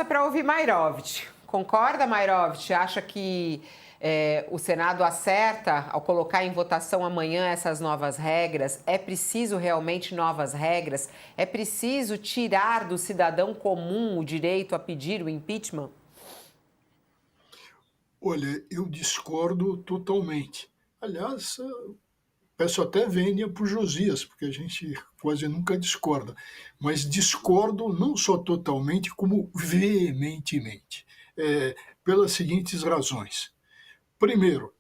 Para ouvir Mairovit. Concorda, Mairovit? Acha que o Senado acerta ao colocar em votação amanhã essas novas regras? É preciso realmente novas regras? É preciso tirar do cidadão comum o direito a pedir o impeachment? Olha, eu discordo totalmente. Aliás, peço até vênia para o Josias, porque a gente quase nunca discorda, mas discordo não só totalmente, como veementemente, pelas seguintes razões. Primeiro,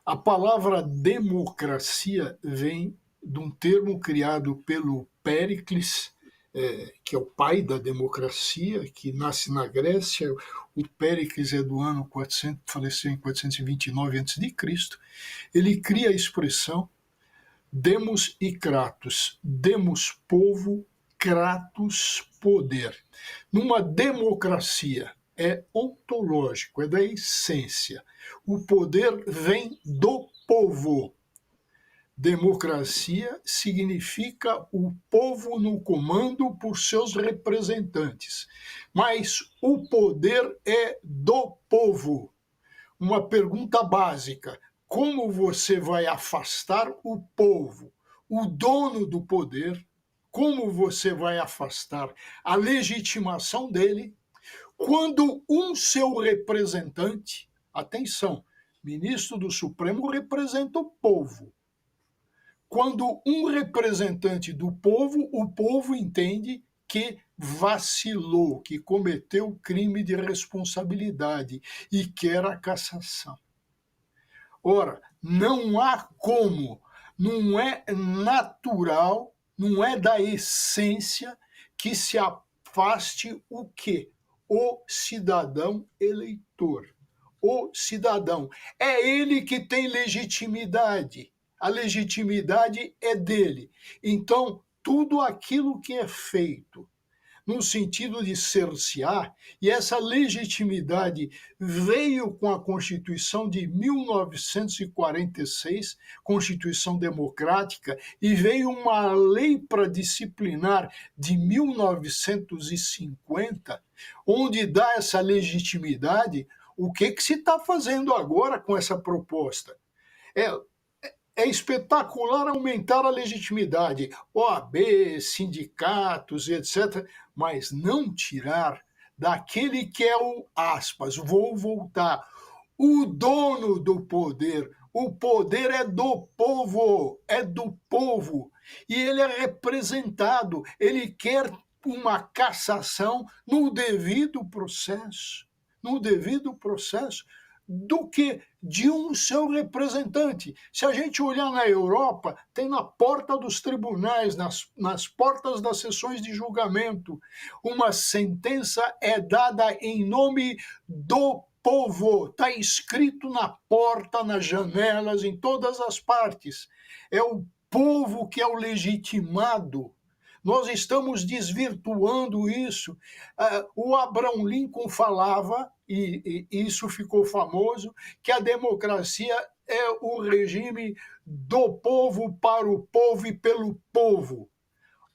a palavra democracia vem de um termo criado pelo Péricles, que é o pai da democracia, que nasce na Grécia. O Péricles é do ano 400, faleceu em 429 a.C. Ele cria a expressão demos e kratos. Demos povo, kratos poder. Numa democracia é ontológico, é da essência. O poder vem do povo. Democracia significa o povo no comando por seus representantes. Mas o poder é do povo. Uma pergunta básica: como você vai afastar o povo, o dono do poder? Como você vai afastar a legitimação dele quando um seu representante, atenção, ministro do Supremo representa o povo. Quando um representante do povo, o povo entende que vacilou, que cometeu crime de responsabilidade e quer a cassação. Ora, não há como, não é natural, não é da essência que se afaste o quê? O cidadão eleitor. O cidadão. É ele que tem legitimidade. A legitimidade é dele. Então, tudo aquilo que é feito no sentido de cercear, e essa legitimidade veio com a Constituição de 1946, Constituição Democrática, e veio uma lei para disciplinar de 1950, onde dá essa legitimidade. O que se está fazendo agora com essa proposta? É, é espetacular aumentar a legitimidade, OAB, sindicatos, etc., mas não tirar daquele que é o, aspas, vou voltar, o dono do poder. O poder é do povo, e ele é representado, ele quer uma cassação no devido processo, do que de um seu representante. Se a gente olhar na Europa, tem na porta dos tribunais, nas portas das sessões de julgamento, uma sentença é dada em nome do povo, está escrito na porta, nas janelas, em todas as partes. É o povo que é o legitimado. Nós estamos desvirtuando isso. O Abraham Lincoln falava, e isso ficou famoso, que a democracia é o regime do povo, para o povo e pelo povo.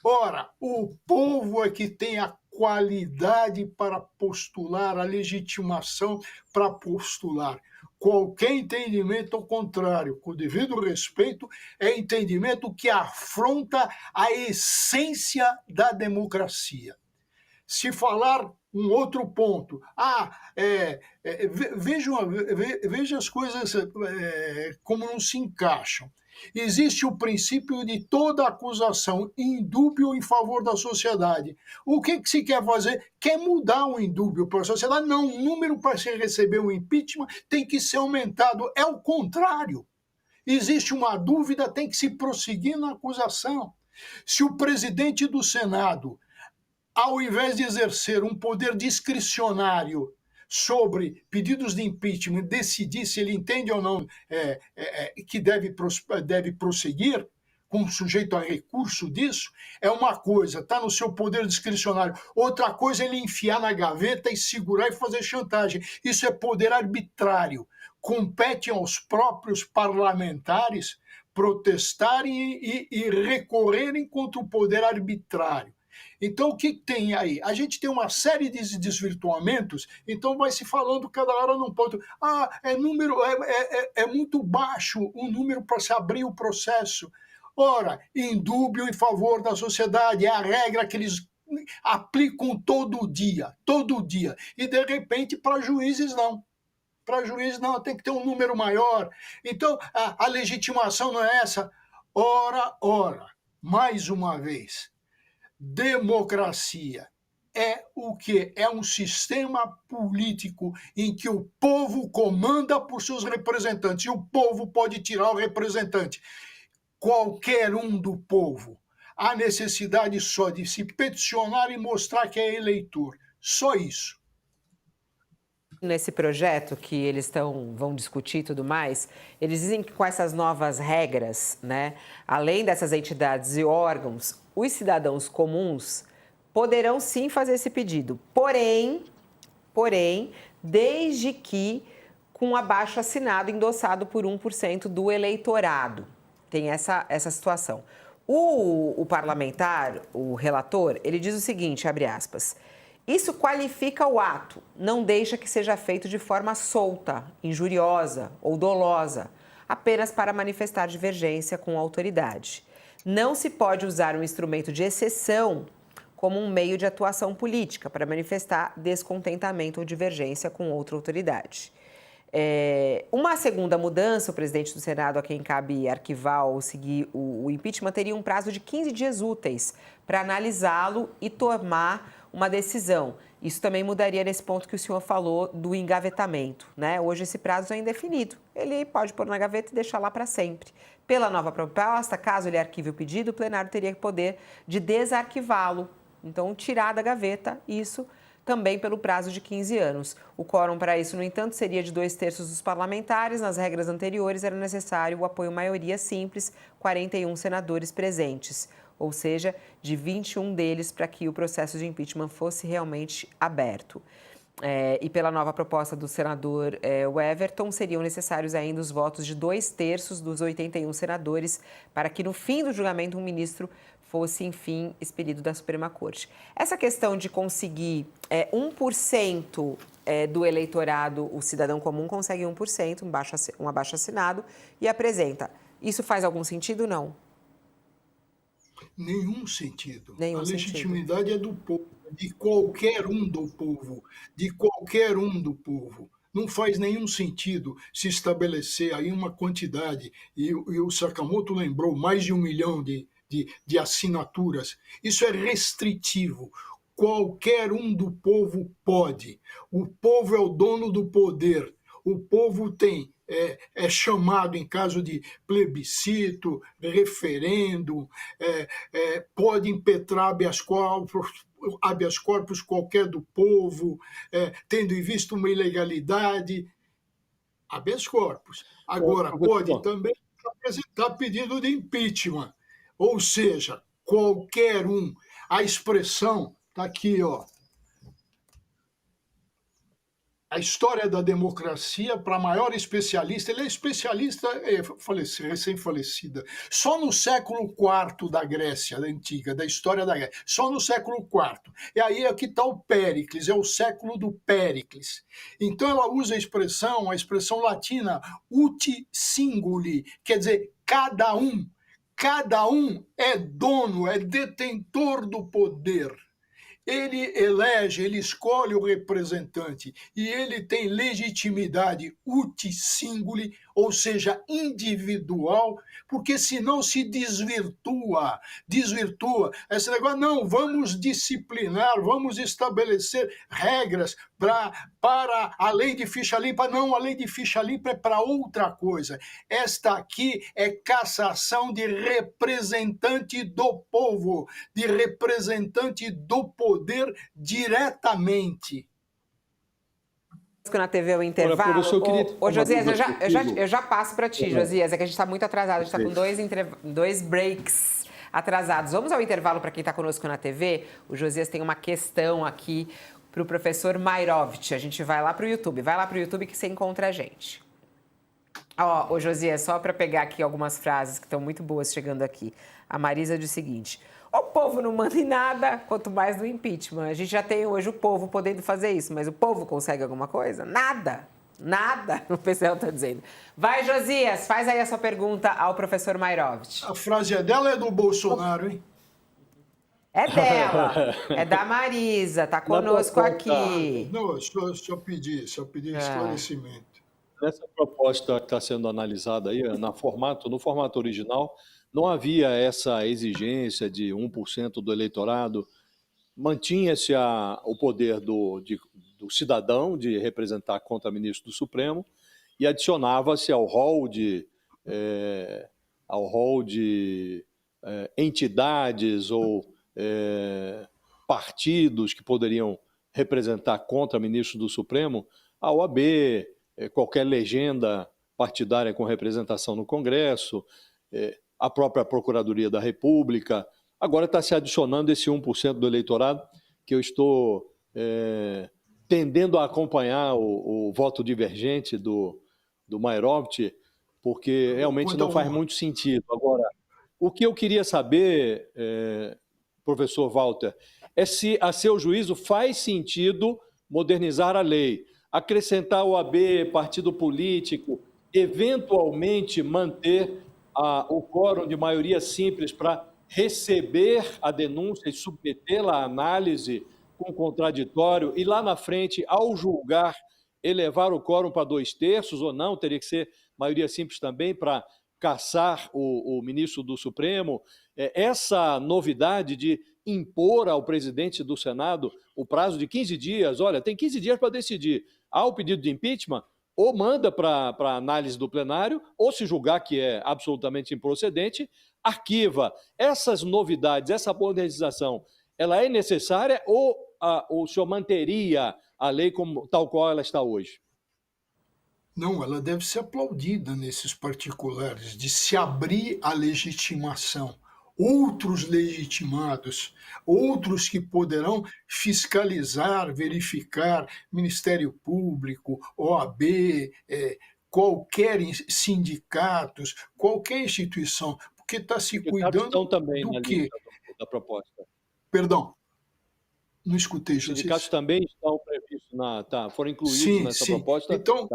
Ora, o povo é que tem a qualidade para postular, a legitimação para postular. Qualquer entendimento ao contrário, com o devido respeito, é entendimento que afronta a essência da democracia. Se falar um outro ponto, veja as coisas como não se encaixam. Existe o princípio de toda acusação indúbio em favor da sociedade. O que se quer fazer? Quer mudar o indúbio para a sociedade? Não, o número para se receber o impeachment tem que ser aumentado. É o contrário. Existe uma dúvida, tem que se prosseguir na acusação. Se o presidente do Senado, ao invés de exercer um poder discricionário sobre pedidos de impeachment, decidir se ele entende ou não que deve prosseguir, com sujeito a recurso disso, é uma coisa, está no seu poder discricionário. Outra coisa é ele enfiar na gaveta e segurar e fazer chantagem. Isso é poder arbitrário. Compete aos próprios parlamentares protestarem e recorrerem contra o poder arbitrário. Então, o que tem aí? A gente tem uma série de desvirtuamentos, então vai se falando cada hora num ponto. É muito baixo o número para se abrir o processo. Ora, indúbio em favor da sociedade, é a regra que eles aplicam todo dia, todo dia. E, de repente, para juízes, não. Para juízes, não, tem que ter um número maior. Então, a legitimação não é essa. Ora, mais uma vez, democracia é o que? É um sistema político em que o povo comanda por seus representantes, e o povo pode tirar o representante. Qualquer um do povo. Há necessidade só de se peticionar e mostrar que é eleitor. Só isso. Nesse projeto que eles vão discutir e tudo mais, eles dizem que com essas novas regras, né, além dessas entidades e órgãos, os cidadãos comuns poderão sim fazer esse pedido. Porém, desde que com abaixo-assinado endossado por 1% do eleitorado. Tem essa situação. O parlamentar, o relator, ele diz o seguinte, abre aspas, isso qualifica o ato, não deixa que seja feito de forma solta, injuriosa ou dolosa, apenas para manifestar divergência com a autoridade. Não se pode usar um instrumento de exceção como um meio de atuação política para manifestar descontentamento ou divergência com outra autoridade. Uma segunda mudança, o presidente do Senado, a quem cabe arquivar ou seguir o impeachment, teria um prazo de 15 dias úteis para analisá-lo e tomar uma decisão. Isso também mudaria nesse ponto que o senhor falou do engavetamento, né? Hoje esse prazo é indefinido. Ele pode pôr na gaveta e deixar lá para sempre. Pela nova proposta, caso ele arquive o pedido, o plenário teria poder de desarquivá-lo. Então, tirar da gaveta isso também pelo prazo de 15 anos. O quórum para isso, no entanto, seria de 2/3 dos parlamentares. Nas regras anteriores, era necessário o apoio maioria simples, 41 senadores presentes, ou seja, de 21 deles para que o processo de impeachment fosse realmente aberto. E pela nova proposta do senador Everton, seriam necessários ainda os votos de 2/3 dos 81 senadores para que, no fim do julgamento, um ministro fosse, enfim, expelido da Suprema Corte. Essa questão de conseguir 1% do eleitorado, o cidadão comum consegue 1%, um abaixo-assinado, e apresenta. Isso faz algum sentido, não? Nenhum sentido. Nenhum A legitimidade sentido. é do povo, de qualquer um do povo, de qualquer um do povo. Não faz nenhum sentido se estabelecer aí uma quantidade, e o Sakamoto lembrou, mais de 1 milhão de assinaturas. Isso é restritivo. Qualquer um do povo pode. O povo é o dono do poder. O povo é chamado em caso de plebiscito, referendo, pode impetrar habeas corpus qualquer do povo, tendo em vista uma ilegalidade, habeas corpus. Agora, pode também apresentar pedido de impeachment, ou seja, qualquer um. A expressão está aqui, ó. A história da democracia, para maior especialista, ele é especialista, recém-falecida, só no século IV da Grécia, da antiga, da história da Grécia, só no século IV. E aí aqui está o Péricles, é o século do Péricles. Então ela usa a expressão latina, uti singuli, quer dizer, cada um é dono, é detentor do poder. Ele elege, ele escolhe o representante e ele tem legitimidade uti singuli, ou seja, individual, porque senão se desvirtua. Esse negócio, não, vamos disciplinar, vamos estabelecer regras para a lei de ficha limpa. Não, a lei de ficha limpa é para outra coisa. Esta aqui é cassação de representante do povo, de representante do poder diretamente. Na TV o intervalo. Professor, eu queria... Ô, Josias, eu já passo para ti, Josias, é que a gente está muito atrasado, a gente está com dois breaks atrasados. Vamos ao intervalo para quem está conosco na TV. O Josias tem uma questão aqui para o professor Mairovich. A gente vai lá para o YouTube. Vai lá para o YouTube que você encontra a gente. Ó, ô Josias, só para pegar aqui algumas frases que estão muito boas chegando aqui. A Marisa diz o seguinte: o povo não manda em nada, quanto mais no impeachment. A gente já tem hoje o povo podendo fazer isso, mas o povo consegue alguma coisa? Nada. Nada, o PCL está dizendo. Vai, Josias, faz aí a sua pergunta ao professor Mairovich. A frase é dela ou é do Bolsonaro, hein? É dela, é da Marisa, tá conosco aqui. Não, só pedir esclarecimento. Nessa proposta que está sendo analisada aí, no formato original, não havia essa exigência de 1% do eleitorado, mantinha-se o poder do cidadão de representar contra ministro do Supremo e adicionava-se ao rol de entidades ou partidos que poderiam representar contra ministro do Supremo, a OAB, qualquer legenda partidária com representação no Congresso, a própria Procuradoria da República. Agora está se adicionando esse 1% do eleitorado, que eu estou tendendo a acompanhar o voto divergente do Mairovich, porque realmente não faz muito sentido. Agora, o que eu queria saber, professor Walter, é se, a seu juízo, faz sentido modernizar a lei, acrescentar o AB, partido político, eventualmente manter o quórum de maioria simples para receber a denúncia e submetê-la à análise com contraditório e lá na frente, ao julgar, elevar o quórum para 2/3 ou não, teria que ser maioria simples também para cassar o ministro do Supremo. Essa novidade de impor ao presidente do Senado o prazo de 15 dias, olha, tem 15 dias para decidir. Há o pedido de impeachment, ou manda para análise do plenário, ou se julgar que é absolutamente improcedente, arquiva. Essas novidades, essa modernização, ela é necessária ou o senhor manteria a lei como, tal qual ela está hoje? Não, ela deve ser aplaudida nesses particulares, de se abrir a legitimação. Outros legitimados, outros que poderão fiscalizar, verificar, Ministério Público, OAB, qualquer sindicatos, qualquer instituição, porque está se cuidando também do na quê? lista da proposta. Perdão, não escutei. Os sindicatos também estão previstos, foram incluídos nessa proposta. Então,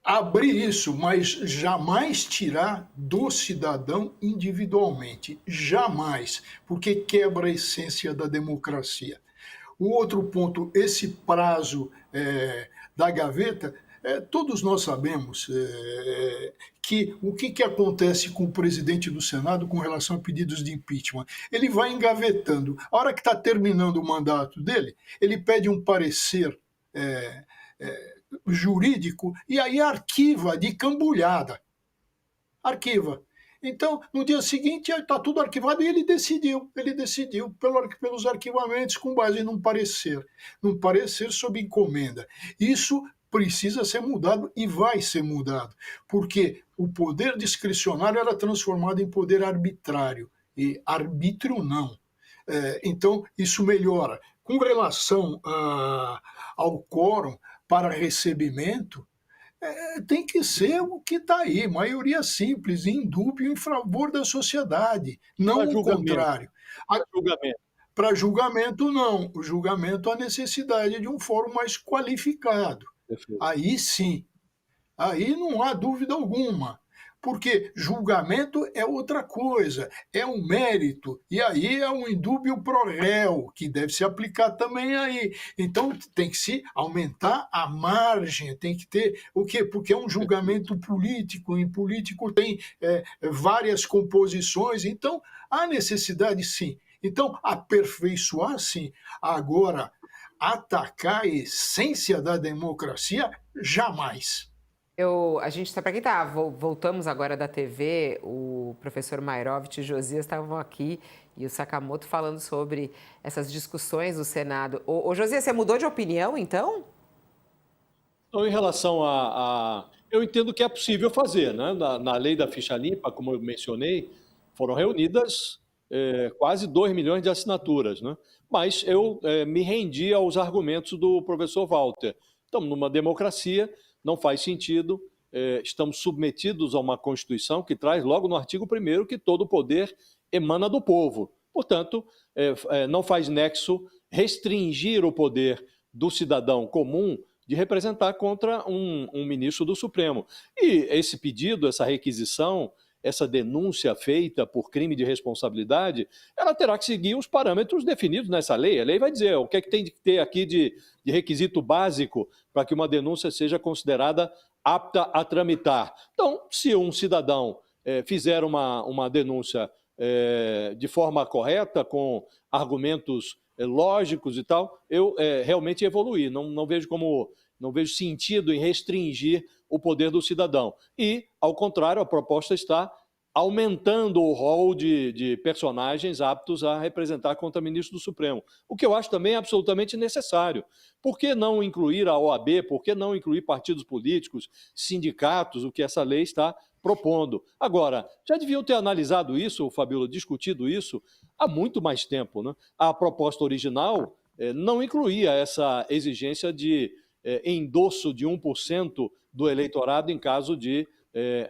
abrir isso, mas jamais tirar do cidadão individualmente. Jamais, porque quebra a essência da democracia. O outro ponto, esse prazo da gaveta, todos nós sabemos que o que acontece com o presidente do Senado com relação a pedidos de impeachment. Ele vai engavetando. A hora que está terminando o mandato dele, ele pede um parecer jurídico e aí arquiva de cambulhada. Arquiva. Então, no dia seguinte, está tudo arquivado e ele decidiu pelos arquivamentos com base num parecer sob encomenda. Isso precisa ser mudado e vai ser mudado, porque o poder discricionário era transformado em poder arbitrário, e arbítrio não. Então, isso melhora. Com relação ao quórum para recebimento, tem que ser o que está aí, maioria simples, indúbio em favor da sociedade, não o contrário. Para julgamento, não. O julgamento, a necessidade de um fórum mais qualificado. Perfeito. Aí sim, aí não há dúvida alguma, porque julgamento é outra coisa, é um mérito, e aí é um indúbio pro réu, que deve se aplicar também aí. Então tem que se aumentar a margem, tem que ter o quê? Porque é um julgamento político, em político tem várias composições, então há necessidade sim. Então, aperfeiçoar sim. Agora, atacar a essência da democracia, jamais. A gente está, para quem está, voltamos agora da TV, o professor Mairovich e Josias estavam aqui e o Sakamoto falando sobre essas discussões do Senado. Ô Josias, você mudou de opinião, então? Então, em relação eu entendo que é possível fazer, né? Na lei da ficha limpa, como eu mencionei, foram reunidas quase 2 milhões de assinaturas, né? Mas eu me rendi aos argumentos do professor Walter. Estamos numa democracia, não faz sentido, estamos submetidos a uma Constituição que traz logo no artigo 1º que todo poder emana do povo. Portanto, não faz nexo restringir o poder do cidadão comum de representar contra um ministro do Supremo. E esse pedido, essa requisição, essa denúncia feita por crime de responsabilidade, ela terá que seguir os parâmetros definidos nessa lei. A lei vai dizer o que é que tem que ter aqui de requisito básico para que uma denúncia seja considerada apta a tramitar. Então, se um cidadão fizer uma denúncia de forma correta, com argumentos lógicos e tal, eu realmente evoluí. Não vejo sentido em restringir o poder do cidadão. E, ao contrário, a proposta está aumentando o rol de personagens aptos a representar contra ministro do Supremo, o que eu acho também absolutamente necessário. Por que não incluir a OAB? Por que não incluir partidos políticos, sindicatos, o que essa lei está propondo? Agora, já deviam ter analisado isso, Fabíola, discutido isso há muito mais tempo, né? A proposta original não incluía essa exigência de endosso de 1% do eleitorado em caso de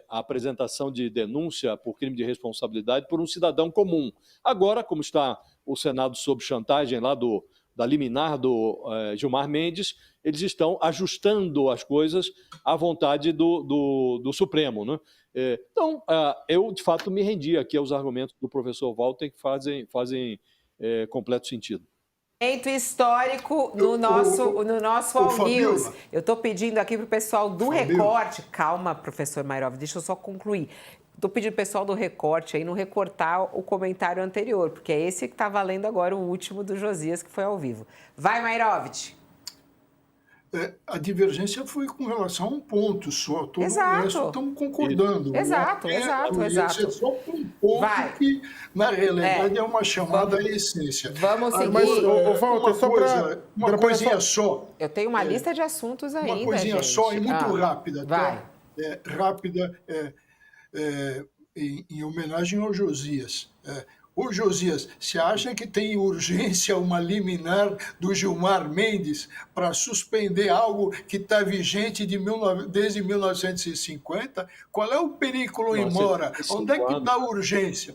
apresentação de denúncia por crime de responsabilidade por um cidadão comum. Agora, como está o Senado sob chantagem lá da liminar do Gilmar Mendes, eles estão ajustando as coisas à vontade do Supremo, né? Então, eu, de fato, me rendi aqui aos argumentos do professor Walter, que fazem completo sentido. Momento histórico no nosso All News. Eu estou pedindo aqui para o pessoal do Recorte... Calma, professor Mayrhof, deixa eu só concluir. Estou pedindo para o pessoal do Recorte aí não recortar o comentário anterior, porque é esse que está valendo agora, o último do Josias, que foi ao vivo. Vai, Mayrhof. A divergência foi com relação a um ponto só. Todo Exato. o resto estamos concordando. Exato. É só um ponto que, na realidade, é uma chamada à essência. Vamos seguir. Mas, Walter, uma coisinha só. Eu tenho uma lista de assuntos ainda, uma coisinha gente. só e muito rápida. Vai. Rápida, em homenagem ao Josias. Ô Josias, você acha que tem urgência uma liminar do Gilmar Mendes para suspender algo que está vigente desde 1950? Qual é o perigo em mora? Onde é que está a urgência?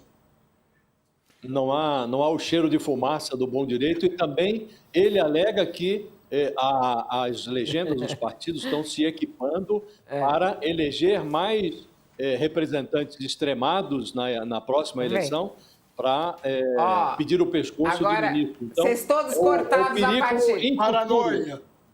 Não há o cheiro de fumaça do bom direito, e também ele alega que as legendas dos partidos estão se equipando para eleger mais representantes extremados na próxima eleição, para pedir o pescoço agora, do ministro. Então, vocês todos cortados a partir. Paranoia.